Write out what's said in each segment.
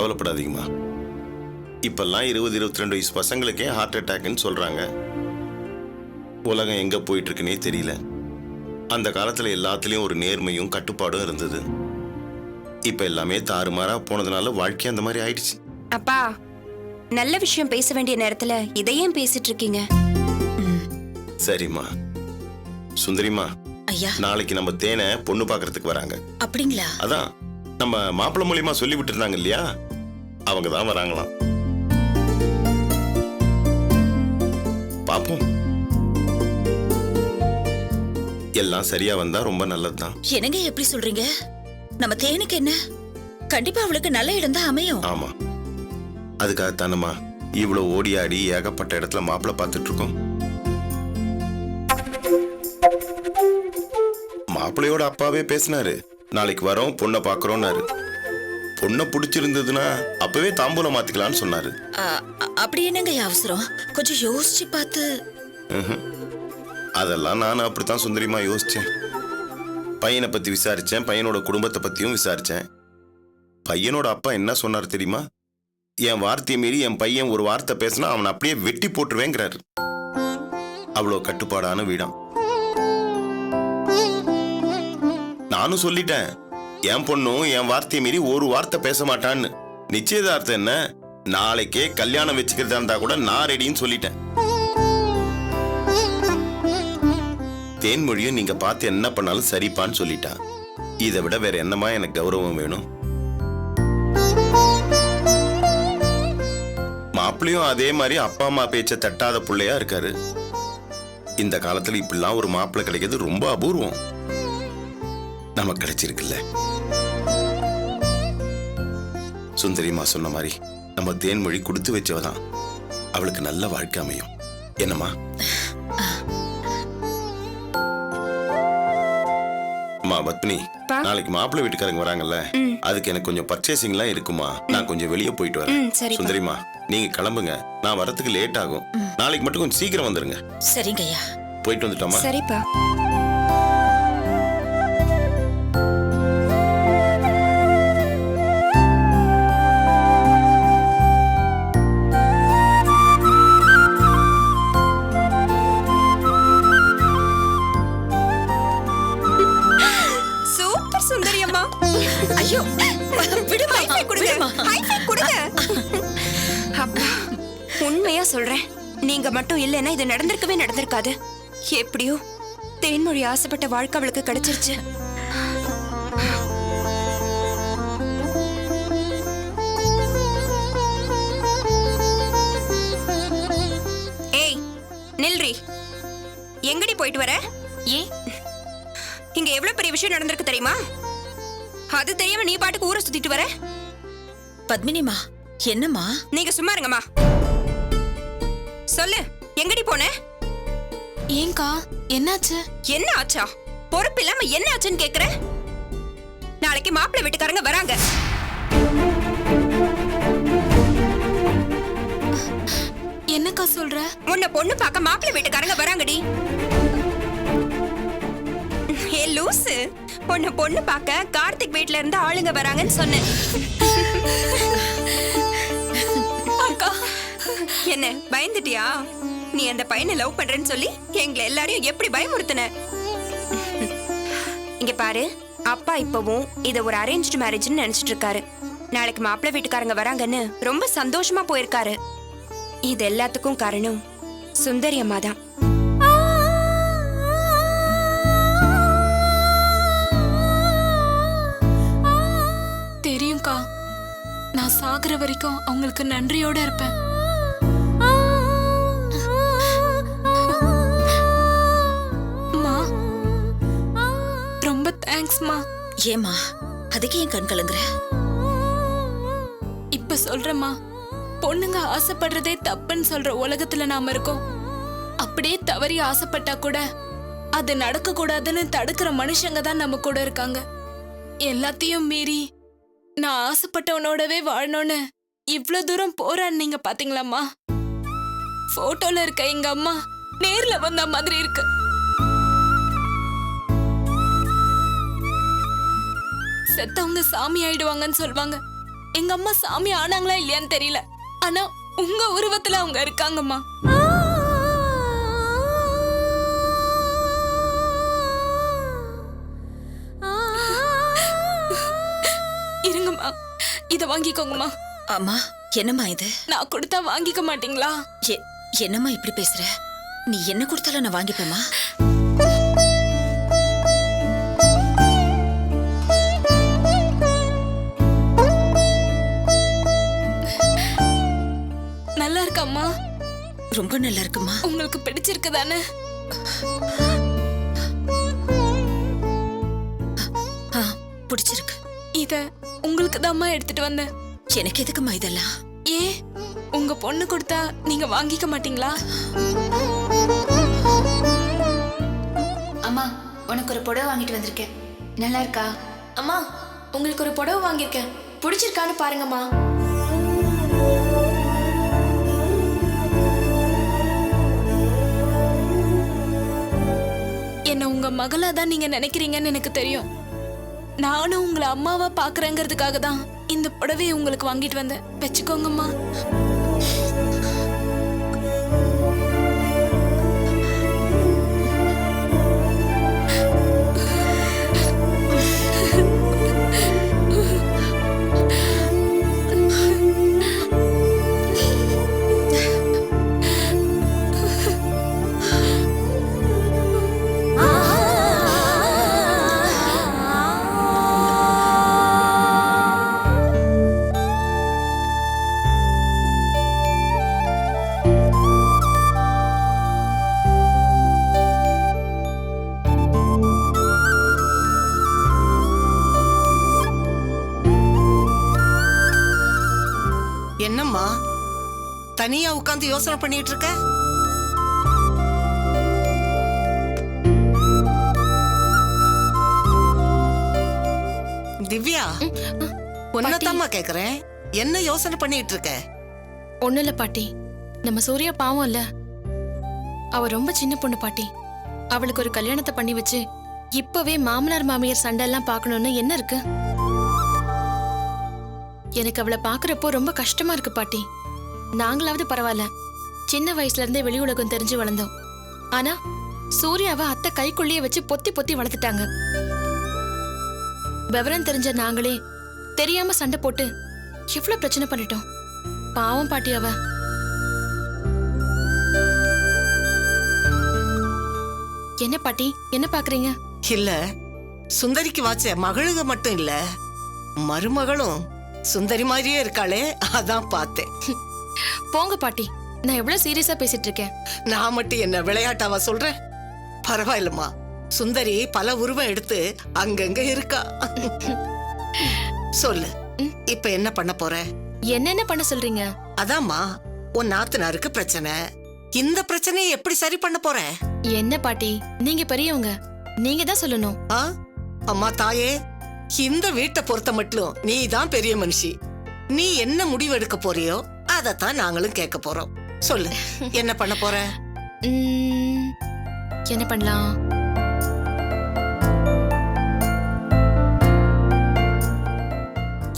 கவலைப்படாதீங்கம்மா. இப்பெல்லாம் 20-22 வயசு பசங்களுக்கே ஹார்ட் அட்டாக்னு சொல்றாங்க. உலகம் எங்க போயிட்டு இருக்குன்னே தெரியல. அந்த காலத்துல எல்லாத்துலயும் ஒரு நேர்மையும் கட்டுப்பாடும் இருந்தது. இப்ப எல்லாமே தாறுமாறா போனதுனால வாழ்க்கை அந்த மாதிரி ஆயிடுச்சு. அப்பா, நல்ல விஷயம் பேச வேண்டிய நேரத்துல இதையும் பேசிட்டு இருக்கீங்க. சரிம்மா. சுந்தரிமா, ஐயா, நாளைக்கு நம்ம தேனை பொண்ணு பாக்குறதுக்கு வராங்க. அப்படிங்களா? அதான் நம்ம மாப்பிள்ளை மூலியமா சொல்லி விட்டு இருந்தாங்க இல்லையா, அவங்க தான் வராங்களாம். பாப்போம், எல்லாம் சரியா வந்தா ரொம்ப நல்லதுதான். என்னங்க எப்படி சொல்றீங்க? நம்ம தேனுக்கு என்ன, கண்டிப்பா அவளுக்கு நல்ல இடம் தான் அமையும். ஆமா, அதுக்காகத்தானம்மா இவ்வளவு ஓடி ஆடி ஏகப்பட்ட இடத்துல மாப்பிள்ளை பார்த்துட்டு இருக்கோம். மாப்பிள்ளையோட அப்பாவே பேசினாரு, நாளைக்கு வரோம் பொண்ணை பாக்குறோம்னாரு. பொண்ணை பிடிச்சிருந்ததுன்னா அப்பவே தாம்பூலம் மாத்திக்கலாம்னு சொன்னாரு. அப்படி என்னங்க அவசரம்? கொஞ்சம் யோசிச்சு பார்த்து. அதெல்லாம் நானும் அப்படித்தான் சுந்தரிமா யோசிச்சேன். பையனை பத்தி விசாரிச்சேன், பையனோட குடும்பத்தை பத்தியும் விசாரிச்சேன். பையனோட அப்பா என்ன சொன்னார் தெரியுமா? என் வார்த்தையை மீறி என் பையன் ஒரு வார்த்தை பேசினா அவனை அப்படியே வெட்டி போட்டுருவேங்கிறாரு. அவ்வளோ கட்டுப்பாடான வீடாம். நானும் சொல்லிட்டேன், என் பொண்ணும் என் வார்த்தையை மீறி ஒரு வார்த்தை பேச மாட்டான்னு. நிச்சயதார்த்தம் என்ன, நாளைக்கே கல்யாணம் வச்சுக்கிறதா இருந்தா கூட நான் ரெடின்னு சொல்லிட்டேன். தேன்மொழியும் நீங்க பார்த்து என்ன பண்ணாலும் சரிப்பான்னு சொல்லிட்டா. இதை விட வேற என்னமா எனக்கு கௌரவம் வேணும்? மாப்பிள்ளையும் அதே மாதிரி அப்பா அம்மா பேச்ச தட்டாத பிள்ளையா இருக்காரு. இந்த காலத்துல இப்படிலாம் ஒரு மாப்பிள்ளை கிடைக்கிறது ரொம்ப அபூர்வம். நமக்கு கிடைச்சிருக்குல்ல. சுந்தரிமா சொன்ன மாதிரி நம்ம தேன்மொழி கொடுத்து வச்சவதான். அவளுக்கு நல்ல வாழ்க்கை அமையும். என்னம்மா? அம்மா பத்மினி, நாளைக்கு மாப்பிள்ளை வீட்டுக்காரங்க வராங்கல்ல, அதுக்கு எனக்கு கொஞ்சம் பர்ச்சேசிங்லாம் இருக்குமா. நான் கொஞ்சம் வெளியே போயிட்டு வரேன். சுந்தரிமா, நீங்க கிளம்புங்க, நான் வரதுக்கு லேட் ஆகும். நாளைக்கு மட்டும் கொஞ்சம் சீக்கிரம் வந்துருங்க. சரிங்க ஐயா. போயிட்டு வந்துட்டோமா? சரிப்பா. ஐயோ, விடுமா, விடுமா. அப்பா, உண்மையா சொல்றேன், நீங்க மட்டும் இல்லைன்னா இது நடந்திருக்காது. எப்படியோ தேன்மொழி ஆசைப்பட்ட வாழ்க்கை அவளுக்கு கிடைச்சிருச்சு. ஏய் நில்றி, எங்கடி போயிட்டு வர? ஏன் இங்க எவ்வளவு பெரிய விஷயம் நடந்திருக்கு தெரியுமா? அது தெரியாம நீ பாட்டுக்கு ஊரை சுத்திட்டு வர? பத்மினிமா, என்னம்மா? நீங்க சும்மா இருங்கம்மா. சொல்லு, எங்கடி போன? ஏங்கா, என்னாச்சு? என்ன ஆச்சா? பொறுப்பு இல்லாம என்ன ஆச்சுன்னு கேக்குற? நாளைக்கு மாப்பிள்ளை வீட்டுக்காரங்க வராங்க. என்னக்கா சொல்ற? உன்னை பொண்ணு பார்க்க மாப்பிள்ளை வீட்டுக்காரங்க வராங்கடி. ஏ லூசு, உன்னை பொண்ணு பார்க்க கார்த்திக் வீட்ல இருந்து ஆளுங்க வராங்கன்னு சொன்னேன். அக்கா, என்ன பயந்துட்டியா? நீ அந்த பையனை லவ் பண்றேன்னு சொல்லி எங்களை எல்லாரையும் எப்படி பயமுறுத்தின? இங்க பாரு, அப்பா இப்பவும் இத ஒரு அரேஞ்ச்டு மேரேஜ்னு நினைச்சிட்டு இருக்காரு. நாளைக்கு மாப்பிள்ளை வீட்டுக்காரங்க வராங்கன்னு ரொம்ப சந்தோஷமா போயிருக்காரு. இது எல்லாத்துக்கும் காரணம் சுந்தரி அம்மா தான். தெரியும்க்கா, நான் சாகுற வரைக்கும் அவங்களுக்கு நன்றியோட இருப்பேன். ரொம்ப தேங்க்ஸ்மா. ஏமா, அதுக்கு ஏன் கண் கலங்குற? இப்ப சொல்றேம்மா, பொண்ணுங்க ஆசைப்படுறதே தப்புன்னு சொல்ற உலகத்துல நாம இருக்கோம். அப்படியே தவறி ஆசைப்பட்டா கூட அது நடக்க கூடாதுன்னு தடுக்கிற மனுஷங்க தான் நம்ம கூட இருக்காங்க. எல்லாத்தையும் மீறி நான் ஆசைப்பட்டவனோடவே வாழணும்னு இவ்வளவு தூரம் போராடுனீங்க பாத்தீங்களாம்மா? போட்டோல இருக்க எங்க அம்மா நேர்ல வந்த மாதிரி இருக்கு. செத்தவங்க சாமி ஆயிடுவாங்கன்னு சொல்வாங்க. எங்க அம்மா சாமி ஆனாங்களா இல்லையான்னு தெரியல, ஆனா உங்க உருவத்துல அவங்க இருக்காங்கம்மா. இருங்கம்மா, இத வாங்கிக்கோங்கம்மா. அம்மா, என்னம்மா இது? நான் கொடுத்தா வாங்கிக்க மாட்டீங்களா? என்னம்மா இப்படி பேசுற? நீ என்ன கொடுத்தாலும் நான் வாங்கிப்பேம்மா. நல்லா இருக்கம்மா? ரொம்ப நல்லா இருக்குமா. உங்களுக்கு பிடிச்சிருக்குதானே? பிடிச்சிருக்கு. இத உங்களுக்கு தாம்மா எடுத்துட்டு வந்தேன். எனக்கு எதுக்குமா இதெல்லாம்? ஏன், உங்க பொண்ணு கொடுத்தா நீங்க வாங்கிக்க மாட்டீங்களா? அம்மா, உனக்கு ஒரு புடவை வாங்கிட்டு வந்திருக்கேன். நல்லா இருக்கா? அம்மா, உங்களுக்கு ஒரு புடவை வாங்கியிருக்கேன். பிடிச்சிருக்கான்னு பாருங்கம்மா. என்ன உங்க மகளா தான் நீங்க நினைக்கிறீங்கன்னு எனக்கு தெரியும். நானும் உங்களை அம்மாவா பாக்குறேங்கிறதுக்காக தான் இந்த புடவையை உங்களுக்கு வாங்கிட்டு வந்தேன். வச்சுக்கோங்கம்மா. என்னம்மா தனியா உட்கார்ந்து யோசனை பண்ணிட்டு இருக்க? திவ்யா, உன்னதாம்மா கேக்குறேன். என்ன யோசனை பண்ணிட்டு இருக்க? ஒண்ணு இல்ல பாட்டி, நம்ம சூர்யா பாவம் இல்ல, அவ ரொம்ப சின்ன பொண்ணு பாட்டி. அவளுக்கு ஒரு கல்யாணத்தை பண்ணி வச்சு இப்பவே மாமனார் மாமியார் சண்டை எல்லாம் பாக்கணும்னு என்ன இருக்கு? எனக்கு அவளை பாக்குறப்போ ரொம்ப கஷ்டமா இருக்கு பாட்டி. நாங்களாவது பரவாயில்ல, சின்ன வயசுல இருந்தே வெளி உலகம் தெரிஞ்சு வளர்ந்தோம். ஆனா சூர்யாவை அத்தை கைக்குள்ளேயே வச்சு பொத்தி பொத்தி வளர்த்துட்டாங்க. விவரம் தெரிஞ்ச நாங்களே தெரியாம சண்டை போட்டு எவ்வளவு பிரச்சனை பண்ணிட்டோம். பாவம் பாட்டி அவ. என்ன பாட்டி, என்ன பாக்குறீங்க? இல்ல, சுந்தரிக்கு வாச்ச மகளுக மட்டும் இல்ல, மருமகளும் சுந்தரி மாதிரியே இருக்காளே, அதான் பார்த்தேன். போங்க பாட்டி, நான் எவ்வளவு சீரியஸா பேசிட்டு இருக்கேன். நான் மட்டும் என்ன விளையாட்டாவா சொல்றேன்? பரவாயில்லம்மா, சுந்தரி பல உருவம் எடுத்து அங்கங்க இருக்கா. சொல்லு, இப்ப என்ன பண்ண போற? என்னென்ன பண்ண சொல்றீங்க? அதாம்மா, உன் நாத்தனாருக்கு பிரச்சனை. இந்த பிரச்சனையை எப்படி சரி பண்ண போற? என்ன பாட்டி, நீங்க பெரியவங்க, நீங்க தான் சொல்லணும். அம்மா தாயே, இந்த வீட்டை பொறுத்த மட்டும் நீ தான் பெரிய மனுஷி. நீ என்ன முடிவு எடுக்க போறியோ அதத்தான் நாங்களும் கேட்க போறோம். சொல்லு, என்ன பண்ண போற? என்ன பண்ணலாம்?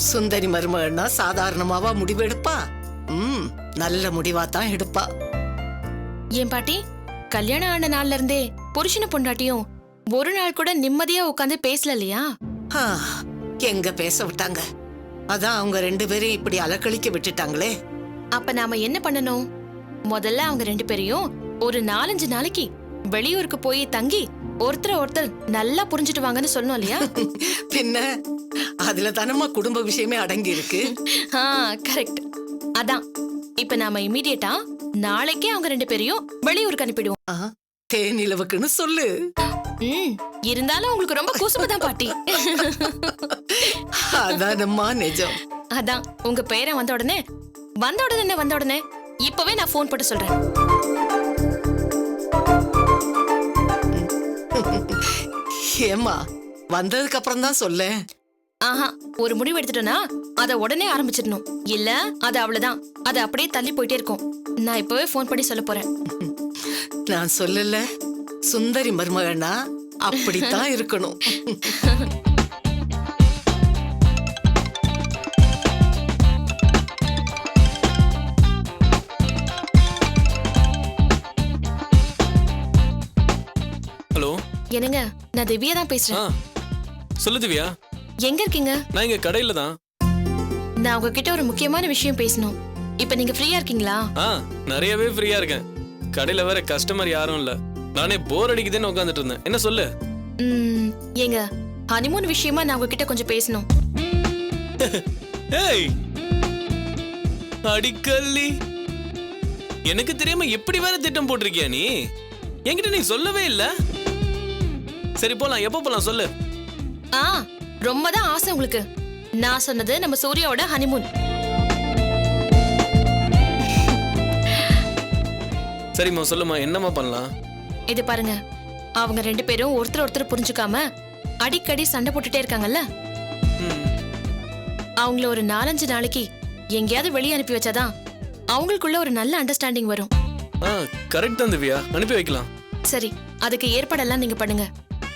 சுந்தரி மருமகன்னா சாதாரணமாவா முடிவு எடுப்பா? நல்ல முடிவா தான் எடுப்பா. ஏன் பாட்டி, கல்யாணம் ஆன நாள்ல இருந்தே புருஷன பொண்டாட்டியும் ஒரு நாள் கூட நிம்மதியா உட்காந்து பேசல இல்லையா? எங்க பேச விட்டாங்க? அதான் அவங்க ரெண்டு பேரும் இப்படி அலக்கழிக்க விட்டுட்டாங்களே. அப்ப நாம என்ன பண்ணணும்? முதல்ல அவங்க ரெண்டு பேரையும் ஒரு 4-5 நாளைக்கு வெளியூருக்கு போய் தங்கி ஒருத்தர் நல்லா புரிஞ்சுட்டு வாங்கன்னு சொல்லணும் இல்லையா? பின்ன அதுல தானம்மா குடும்ப விஷயமே அடங்கி இருக்கு. கரெக்ட். அதான் இப்ப நாம இமீடியட்டா நாளைக்கே அவங்க ரெண்டு பேரையும் வெளியூருக்கு அனுப்பிடுவோம். தேனிலவுக்குன்னு சொல்லு. இருந்தாலும் உங்களுக்கு ரொம்ப கூசுமதான் பாட்டி. அதானம்மா நிஜம். அதான் உங்க பேரை வந்த உடனே இப்பவே நான் போன் போட்டு சொல்றேன். ஏமா, வந்ததுக்கு அப்புறம் தான் சொல்ல. ஒரு முடிவு எடுத்துட்டோன்னா அத உடனே ஆரம்பிச்சிடணும். இல்ல அது அவ்வளவுதான், அது அப்படியே தள்ளி போயிட்டே இருக்கும். நான் இப்பவே போன் பண்ணி சொல்ல போறேன். நான் சொல்லல, சுந்தரி மருமகனா அப்படித்தான் இருக்கணும். என்னங்க, நான் திவ்யா தான் ஆ பேசுறேன். சொல்லு திவ்யா. எங்க இருக்கீங்க? நான் இங்க கடையில தான். நான் உங்ககிட்ட ஒரு முக்கியமான விஷயம் பேசணும். இப்ப நீங்க ஃப்ரீயா இருக்கீங்களா? நிறையவே ஃப்ரீயா இருக்கேன். கடையில வேற கஸ்டமர் யாரும் இல்ல. நானே போர் அடிக்குதுன்னு உட்காந்துட்டு இருந்தேன். என்ன சொல்லு? ஏங்க, ஹனிமூன் விஷயமா நான் உங்ககிட்ட கொஞ்சம் பேசணும். ஏய் அடிக்கல்லி, எனக்கு தெரியாம எப்படி வேற திட்டம் போட்டிருக்கியா நீ? என்கிட்ட நீ சொல்லவே இல்ல. சரி போலாம், எப்போ போலாம் சொல்லு. ரொம்ப தான் ஆசை உங்களுக்கு. நான் சொன்னது நம்ம சூர்யாவோட ஹனிமூன். சரிம்மா சொல்லுமா, என்னம்மா பண்ணலாம்? இது பாருங்க, அவங்க 2 பேரும் ஒருத்தர் புரிஞ்சுக்காம அடிக்கடி சண்டை போட்டுட்டே இருக்காங்கல்ல. அவங்கள ஒரு 4-5 நாளைக்கு எங்கேயாவது வெளியே அனுப்பி வச்சாதான் அவங்களுக்குள்ள ஒரு நல்ல அண்டர்ஸ்டாண்டிங் வரும். கரெக்ட் தான் திவ்யா, அனுப்பி வைக்கலாம். சரி, அதுக்கு ஏற்பாடெல்லாம் நீங்க பண்ணுங்க.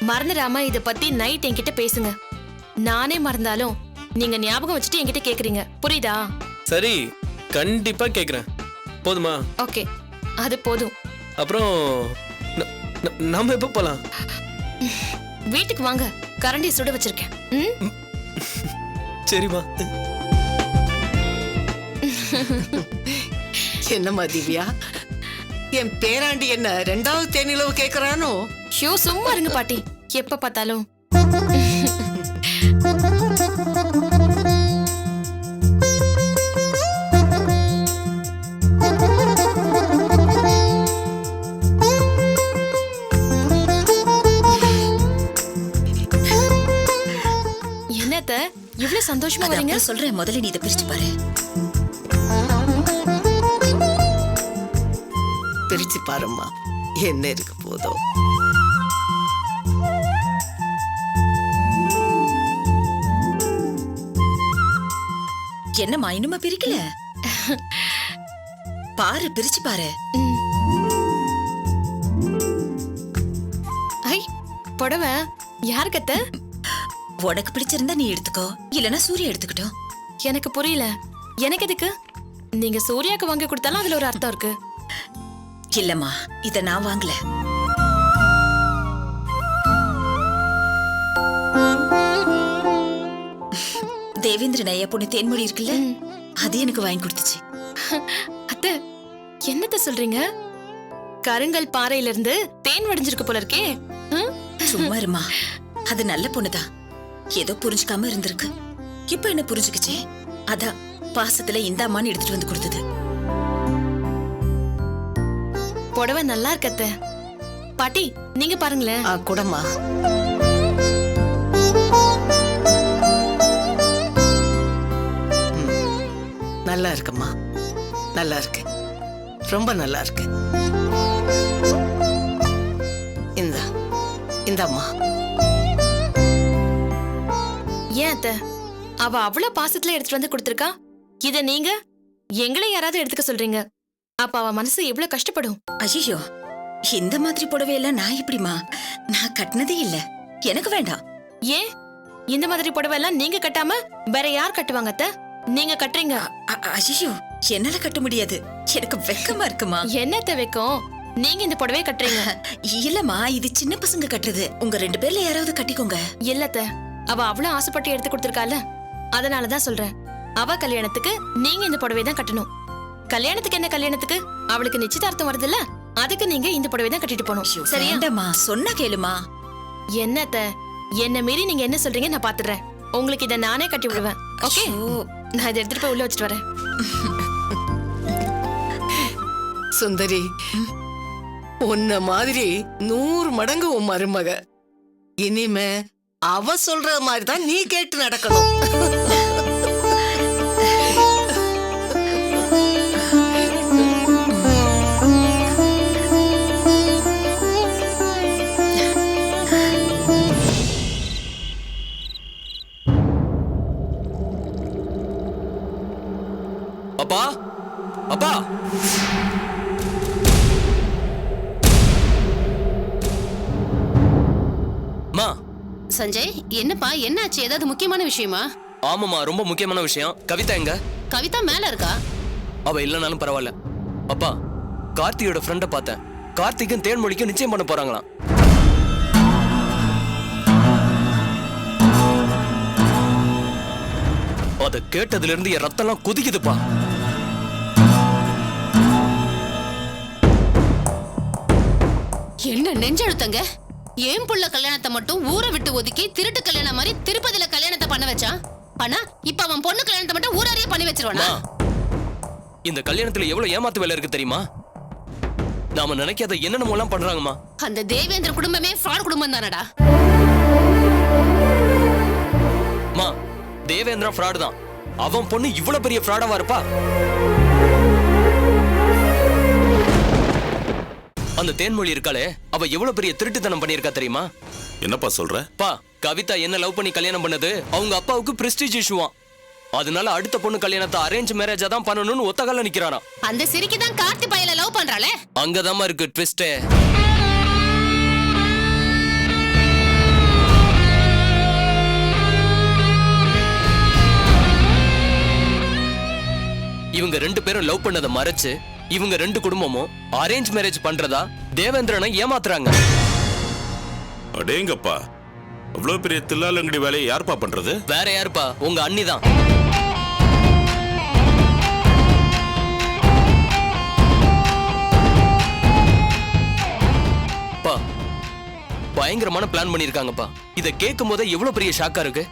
மறந்துடாம இத பத்தி நைட் என்கிட்ட பேசுங்க. நானே மறந்தாலும் நீங்க ஞாபகம் வச்சுட்டு என்கிட்ட கேக்குறீங்க, புரியுதா? சரி, கண்டிப்பா கேக்குறேன். போதுமா? ஓகே, அது போதும். அப்புறம் நாம எப்ப போலாம்? வீட்டுக்கு வாங்க, கரண்டி சுட வச்சிருக்கேன். சரிமா. என்னம்மா திவ்யா, என் பேராண்டி என்ன 2வது தேனிலவு கேக்குறானோ? ஷோ, சும்மா இருங்க பாட்டி, எப்ப பார்த்தாலும். என்னத்த இவ்ளோ சந்தோஷமா வரீங்க? சொல்றேன், முதல்ல நீ இதை பிரிச்சு பாரு. பிரிச்சு பாரும்மா, என்ன இருக்கு போதோ. என்னம்மா இன்னுமா பிரிக்கல? பாரு, பிரிச்சு பாரு. ஐ, புடவை யாருக்கு அத்தை? உனக்கு பிடிச்சிருந்தா நீ எடுத்துக்கோ, இல்லனா சூர்யா எடுத்துக்கிட்டோம். எனக்கு புரியல. எனக்கு எதுக்கு? நீங்க சூர்யாக்கு வாங்கி கொடுத்தாலும் அதுல ஒரு அர்த்தம் இருக்கு. இல்லம்மா, இத நான் வாங்கல. தேவேந்திரன் ஐயா பொண்ணு தேன்மொழி இருக்குல்ல, அது எனக்கு வாங்கி கொடுத்துச்சு. அத்தை, என்னத்த சொல்றீங்க? கருங்கல் பாறையில இருந்து தேன் வடிஞ்சிருக்கு போல இருக்கே. சும்மா இருமா, அது நல்ல பொண்ணுதான். ஏதோ புரிஞ்சுக்காம இருந்திருக்கு. இப்ப என்ன புரிஞ்சுக்கிச்சே, அதான் பாசத்துல இந்த அம்மான்னு எடுத்துட்டு வந்து கொடுத்தது. புடவை நல்லா இருக்கு அத்தை. பாட்டி, நீங்க பாருங்களேன். கூடம்மா. நல்லா இருக்குமா, நல்லா இருக்கு, ரொம்ப நல்லா இருக்கு. இந்தம்மா. ஏன் அத்தை, அவ அவ்வளவு பாசத்துல எடுத்துட்டு வந்து கொடுத்திருக்கா. இத நீங்க எங்களை யாராவது எடுத்துக்க சொல்றீங்க. அப்ப அவ மனசு எவ்வளவு கஷ்டப்படும். ஐயோ, இந்த மாதிரி புடவையெல்லாம் நான் எப்படிமா? நான் கட்டினதே இல்ல, எனக்கு வேண்டாம். ஏன் இந்த மாதிரி புடவை எல்லாம் நீங்க கட்டாம வேற யார் கட்டுவாங்க அத்தை? நீங்க கட்டுறீங்க. ஐயோ, என்னால கட்ட முடியாது, எனக்கு வெக்கமா இருக்குமா. என்னத்த வெக்கம்? நீங்க இந்த புடவையை கட்டுறீங்க. இல்லம்மா, இது சின்ன பசங்க கட்டுறது. உங்க 2 பேர்ல யாராவது கட்டிக்கோங்க. இல்லத்த, அவ அவ்வளவு ஆசைப்பட்டு எடுத்து கொடுத்திருக்கால, அதனாலதான் சொல்றேன். அவ கல்யாணத்துக்கு நீங்க இந்த புடவை தான் கட்டணும். கல்யாணத்துக்கு என்ன, கல்யாணத்துக்கு அவளுக்கு நிச்சயதார்த்தம் வருதுல்ல, அதுக்கு நீங்க இந்த புடவை தான் கட்டிட்டு போகணும். சரியாண்டம்மா, சொன்னா கேளுமா. என்னத்த, என்ன மீறி நீங்க என்ன சொல்றீங்க நான் பாத்துறேன். உங்களுக்கு இதை நானே கட்டி விடுவேன். ஓகே, நான் இதை எடுத்துட்டு போய் உள்ள வச்சுட்டு வரேன். சுந்தரி, உன்ன மாதிரி 100 மடங்கு உன் மருமக. இனிமே அவ சொல்ற மாதிரி தான் நீ கேட்டு நடக்கணும். அப்பா, அப்பா, மா. சஞ்சய், என்னப்பா, என்னாச்சு? ஏதாவது முக்கியமான விஷயமா? ஆமாமா, ரொம்ப முக்கியமான விஷயம். கவிதா எங்க? கவிதா மேல இருக்கா. அவ இல்லனாலும் பரவாயில்ல. அப்பா, கார்த்தியோட ஃப்ரெண்ட பார்த்தேன். கார்த்திக்கும் தேன்மொழிக்கும் நிச்சயம் பண்ண போறாங்களாம். அத கேட்டதுல இருந்து என் ரத்தம்லாம் கொதிக்குதுப்பா. என்ன நெஞ்செழுத்தங்க? ஏன் புள்ள கல்யாணத்தை மட்டும் ஊரை விட்டு ஒதுக்கி திருட்டு கல்யாணம் மாதிரி திருப்பதியில கல்யாணத்தை பண்ண வச்சான். ஆனா இப்ப அவன் பொண்ணு கல்யாணத்தை மட்டும் ஊராரியே பண்ணி வச்சிருவானா? இந்த கல்யாணத்துல எவ்வளவு ஏமாத்து வேலை இருக்கு தெரியுமா? நாம நினைக்காத என்னென்னமோலாம் பண்றாங்கம்மா. அந்த தேவேந்திர குடும்பமே ஃப்ராட் குடும்பம் தானடா. மா, தேவேந்திரா ஃப்ராட் தான். அவன் பொண்ணு இவ்வளவு பெரிய ஃப்ராடாவா இருப்பா? அந்த தேன்மொழி இருக்காளே, அவ எவ்வளவு பெரிய திருட்டுத்தனம் பண்ணிருக்கா தெரியுமா? என்னப்பா சொல்ற? பா, கவிதா என்ன லவ் பண்ணி கல்யாணம் பண்ணது அவங்க அப்பாவுக்கு பிரஸ்டீஜ் இஷ்யூவாம். அதனால அடுத்த பொண்ணு கல்யாணத்தை அரேஞ்ச் மேரேஜா தான் பண்ணணும்னு ஒத்தகால நிக்கிறாராம். அந்த சிரிக்கு தான் கார்த்தி பையல லவ் பண்றாளே. அங்கதாம்மா இருக்கு ட்விஸ்டே. இவங்க ரெண்டு பேரும் லவ் பண்ணதை மறைச்சு இவங்க ரெண்டு குடும்பமும் அரேஞ்ச் மேரேஜ் பண்றதா தேவேந்திரனை ஏமாத்துறாங்க. அடேங்கப்பா, அவ்வளவு பெரிய தில்லாலங்கடி வேலையை யாருப்பா பண்றது? வேற யாருப்பா, உங்க அண்ணி தான். பயங்கரமான பிளான் பண்ணிருக்காங்கப்பா. இத கேட்கும் போதே எவ்வளவு பெரிய ஷாக்கா இருக்கு.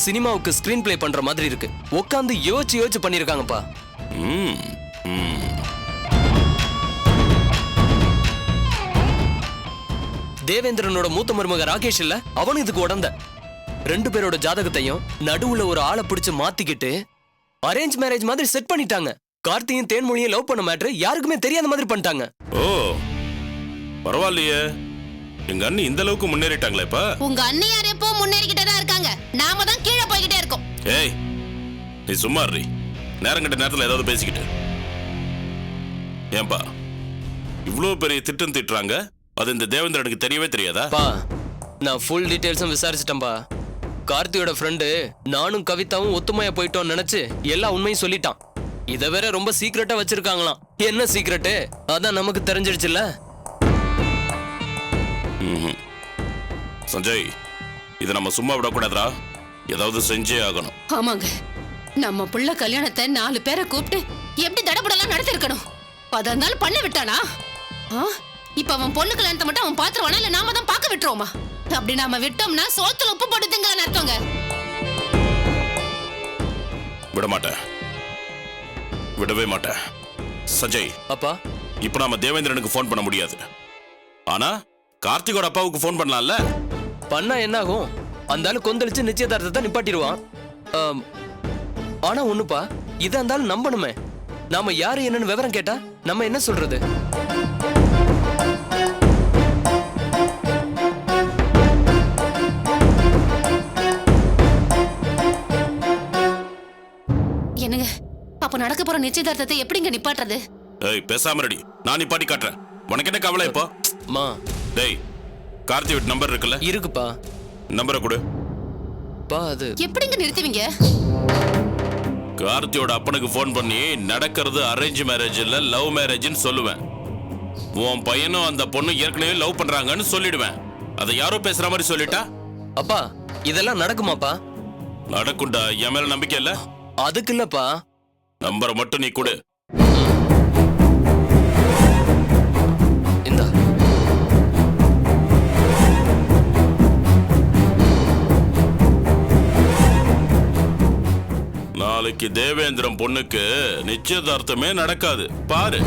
சினிமாவுக்கு ஸ்கிரீன் பிளே பண்ற மாதிரி இருக்கு. உட்காந்து யோசிச்சு பண்ணிருக்காங்கப்பா. தேவேந்திரனோட மூத்த மருமக ராகேஷ் இல்ல, அவனு இதுக்கு உடந்த. ரெண்டு பேரோட ஜாதகத்தையும் நடுவுல ஒரு ஆளை பிடிச்சு மாத்திக்கிட்டு அரேஞ்ச் மேரேஜ் மாதிரி செட் பண்ணிட்டாங்க. கார்த்தியும் தேன்மொழியும் லவ் பண்ண மேட்டர் யாருக்குமே தெரியாத மாதிரி பண்ணிட்டாங்க. ஓ, பரவாயில்லையே. எங்க அண்ணி இந்த அளவுக்கு முன்னேறிட்டாங்களே இப்ப. உங்க அண்ணியார் எப்போ முன்னேறிக்கிட்டே தான் இருக்காங்க. நாம தான் கீழே போய்கிட்டே இருக்கோம். ஏய், நீ சும்மா இரு. நேரம் கட்ட நேரத்துல ஏதாவது பேசிக்கிட்டு. ஏன்பா இவ்வளவு பெரிய திட்டம் திட்டுறாங்க, அது இந்த தேவேந்திரனுக்கு தெரியவே தெரியாதா? பா, நான் ஃபுல் டீடைல்ஸும் விசாரிச்சிட்டேன்பா. கார்த்தியோட ஃப்ரெண்டு நானும் கவிதாவும் ஒத்துமையா போயிட்டோம்னு நினைச்சு எல்லா உண்மையும் சொல்லிட்டான். இத வேற ரொம்ப சீக்ரெட்டா வச்சிருக்காங்களாம். என்ன சீக்ரெட்டு? அதான் நமக்கு தெரிஞ்சிடுச்சுல்ல. சஞ்சய், இதை நம்ம சும்மா விடக்கூடாதா? ஏதாவது செஞ்சே ஆகணும். ஆமாங்க, நம்ம புள்ள கல்யாணத்தை 4 பேரை கூப்பிட்டு எப்படி தடபடலாம் நடத்திருக்கணும். அதனால பண்ண விட்டானா? இப்ப அவன் பொண்ணு கல்யாணத்தை மட்டும் அவன் பாத்துருவானா, இல்ல நாம தான் பார்க்க விட்டுருவோமா? அப்படி நாம விட்டோம்னா சோத்துல உப்பு போட்டுதுங்கன்னு அர்த்தங்க. விட மாட்டேன், விடவே மாட்டேன். சஞ்சய் அப்பா, இப்ப நாம தேவேந்திரனுக்கு போன் பண்ண முடியாது. ஆனா கார்த்திகோட அப்பாவுக்கு போன் பண்ணலாம்ல? பண்ணா என்ன ஆகும்? அந்த ஆளு கொந்தளிச்சு நிச்சயதார்த்தத்தை நிப்பாட்டிடுவான். ஆனா ஒண்ணுப்பா, இத அந்த ஆளு நம்பணுமே. நாம யாரு என்னன்னு விவரம் கேட்டா நம்ம என்ன சொல்றது? என்னங்க, அப்ப நடக்க போற நிச்சயதார்த்தத்தை எப்படிங்க நிப்பாட்டுறது? ஏய், பேசாம ரெடி. நான் நிப்பாட்டி காட்டுறேன். உனக்கு என்ன கவலை இப்போ? மா, டேய், கார்த்தி வீட்டு நம்பர் இருக்குல்ல? இருக்குப்பா. நம்பரை கொடு. பா, அது எப்படிங்க நிறுத்துவீங்க? கார்த்தியோட அப்பனுக்கு போன் பண்ணி நடக்கிறது அரேஞ்ச் மேரேஜ் இல்ல லவ் மேரேஜ்னு சொல்லுவேன். உன் பையனும் அந்த பொண்ணு ஏற்கனவே லவ் பண்றாங்கன்னு சொல்லிடுவேன். அதை யாரோ பேசுற மாதிரி சொல்லிட்டா? அப்பா, இதெல்லாம் நடக்குமாப்பா? நடக்கும்டா. என் மேல நம்பிக்கை இல்ல? அதுக்கு இல்லப்பா. நம்பரை மட்டும் நீ கொடு. இந்தா. நாளைக்கு தேவேந்திரம் பொண்ணுக்கு நிச்சயதார்த்தமே நடக்காது பாரு.